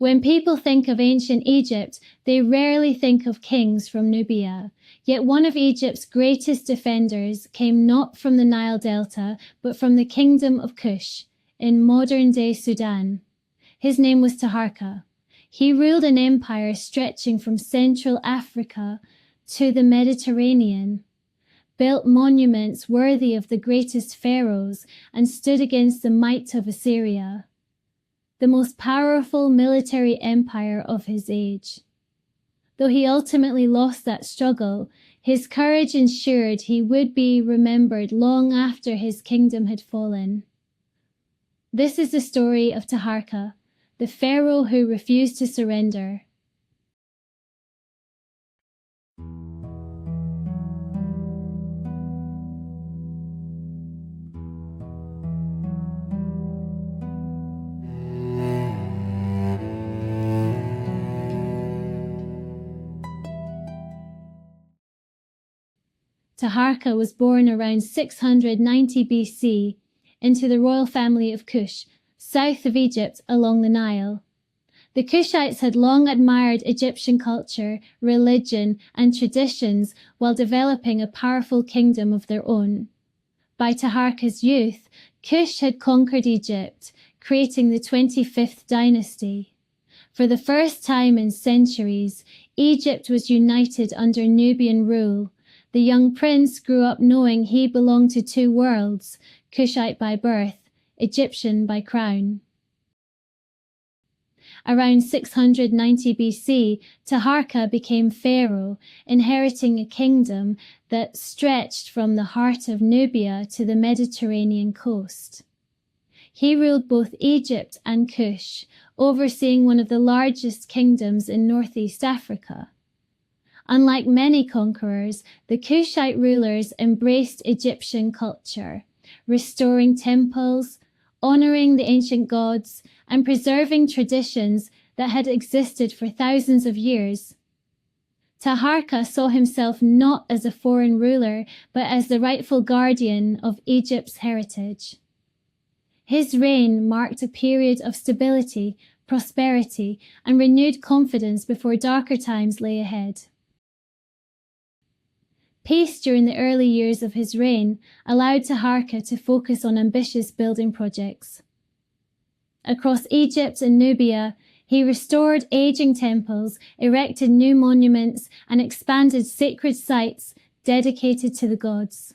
When people think of ancient Egypt, they rarely think of kings from Nubia. Yet one of Egypt's greatest defenders came not from the Nile Delta, but from the kingdom of Kush, in modern-day Sudan. His name was Taharqa. He ruled an empire stretching from Central Africa to the Mediterranean, built monuments worthy of the greatest pharaohs, and stood against the might of Assyria, the most powerful military empire of his age. Though he ultimately lost that struggle, his courage ensured he would be remembered long after his kingdom had fallen. This is the story of Taharqa, the pharaoh who refused to surrender. Taharqa was born around 690 BC into the royal family of Kush, south of Egypt along the Nile. The Kushites had long admired Egyptian culture, religion, and traditions while developing a powerful kingdom of their own. By Taharqa's youth, Kush had conquered Egypt, creating the 25th dynasty. For the first time in centuries, Egypt was united under Nubian rule. The young prince grew up knowing he belonged to two worlds, Kushite by birth, Egyptian by crown. Around 690 BC, Taharqa became pharaoh, inheriting a kingdom that stretched from the heart of Nubia to the Mediterranean coast. He ruled both Egypt and Kush, overseeing one of the largest kingdoms in northeast Africa. Unlike many conquerors, the Kushite rulers embraced Egyptian culture, restoring temples, honoring the ancient gods, and preserving traditions that had existed for thousands of years. Taharqa saw himself not as a foreign ruler, but as the rightful guardian of Egypt's heritage. His reign marked a period of stability, prosperity, and renewed confidence before darker times lay ahead. Peace during the early years of his reign allowed Taharqa to focus on ambitious building projects. Across Egypt and Nubia, he restored aging temples, erected new monuments, and expanded sacred sites dedicated to the gods.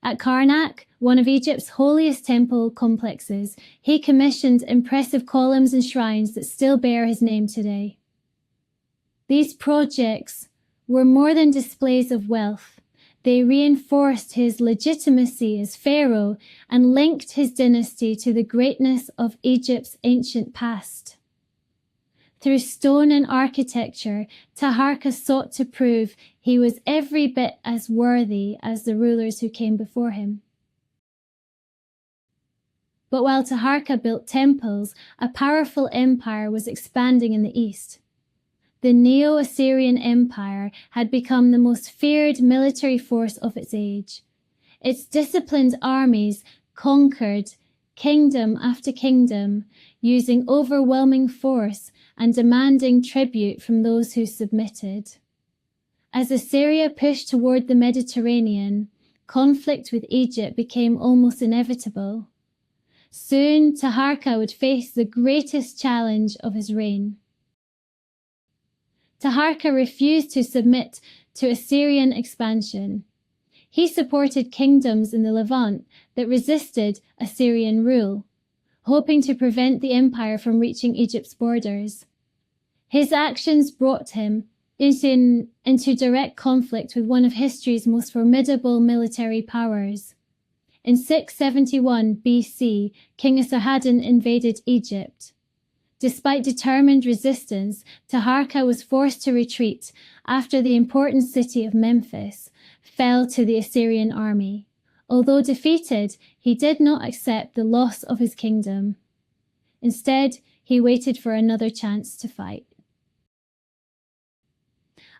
At Karnak, one of Egypt's holiest temple complexes, he commissioned impressive columns and shrines that still bear his name today. These projects were more than displays of wealth. They reinforced his legitimacy as pharaoh and linked his dynasty to the greatness of Egypt's ancient past. Through stone and architecture, Taharqa sought to prove he was every bit as worthy as the rulers who came before him. But while Taharqa built temples, a powerful empire was expanding in the east. The Neo-Assyrian Empire had become the most feared military force of its age. Its disciplined armies conquered kingdom after kingdom, using overwhelming force and demanding tribute from those who submitted. As Assyria pushed toward the Mediterranean, conflict with Egypt became almost inevitable. Soon, Taharqa would face the greatest challenge of his reign. Taharqa refused to submit to Assyrian expansion. He supported kingdoms in the Levant that resisted Assyrian rule, hoping to prevent the empire from reaching Egypt's borders. His actions brought him into direct conflict with one of history's most formidable military powers. In 671 BC, King Esarhaddon invaded Egypt. Despite determined resistance, Taharqa was forced to retreat after the important city of Memphis fell to the Assyrian army. Although defeated, he did not accept the loss of his kingdom. Instead, he waited for another chance to fight.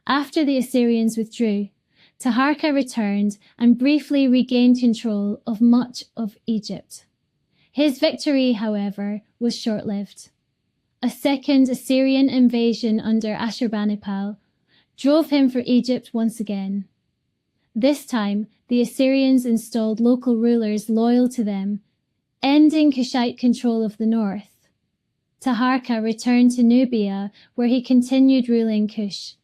After the Assyrians withdrew, Taharqa returned and briefly regained control of much of Egypt. His victory, however, was short-lived. A second Assyrian invasion under Ashurbanipal drove him for Egypt once again. This time, the Assyrians installed local rulers loyal to them, ending Kushite control of the north. Taharqa returned to Nubia, where he continued ruling Kush.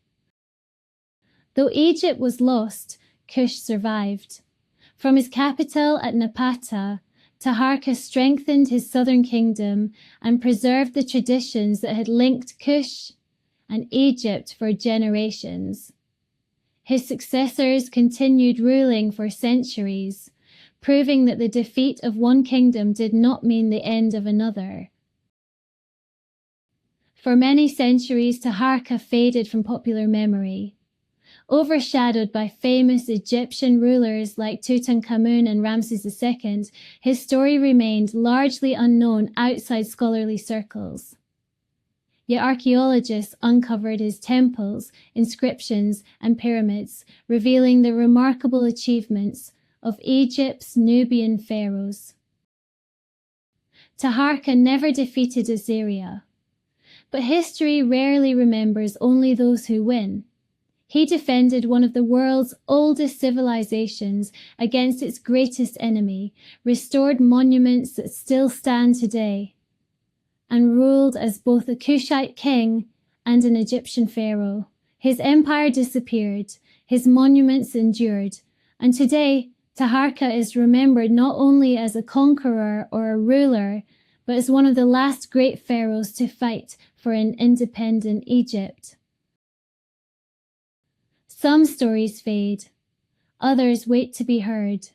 Though Egypt was lost, Kush survived. From his capital at Napata, Taharqa strengthened his southern kingdom and preserved the traditions that had linked Kush and Egypt for generations. His successors continued ruling for centuries, proving that the defeat of one kingdom did not mean the end of another. For many centuries, Taharqa faded from popular memory. Overshadowed by famous Egyptian rulers like Tutankhamun and Ramses II, his story remained largely unknown outside scholarly circles. Yet archaeologists uncovered his temples, inscriptions, and pyramids, revealing the remarkable achievements of Egypt's Nubian pharaohs. Taharqa never defeated Assyria, but history rarely remembers only those who win. He defended one of the world's oldest civilizations against its greatest enemy, restored monuments that still stand today, and ruled as both a Kushite king and an Egyptian pharaoh. His empire disappeared, his monuments endured, and today Taharqa is remembered not only as a conqueror or a ruler, but as one of the last great pharaohs to fight for an independent Egypt. Some stories fade, others wait to be heard.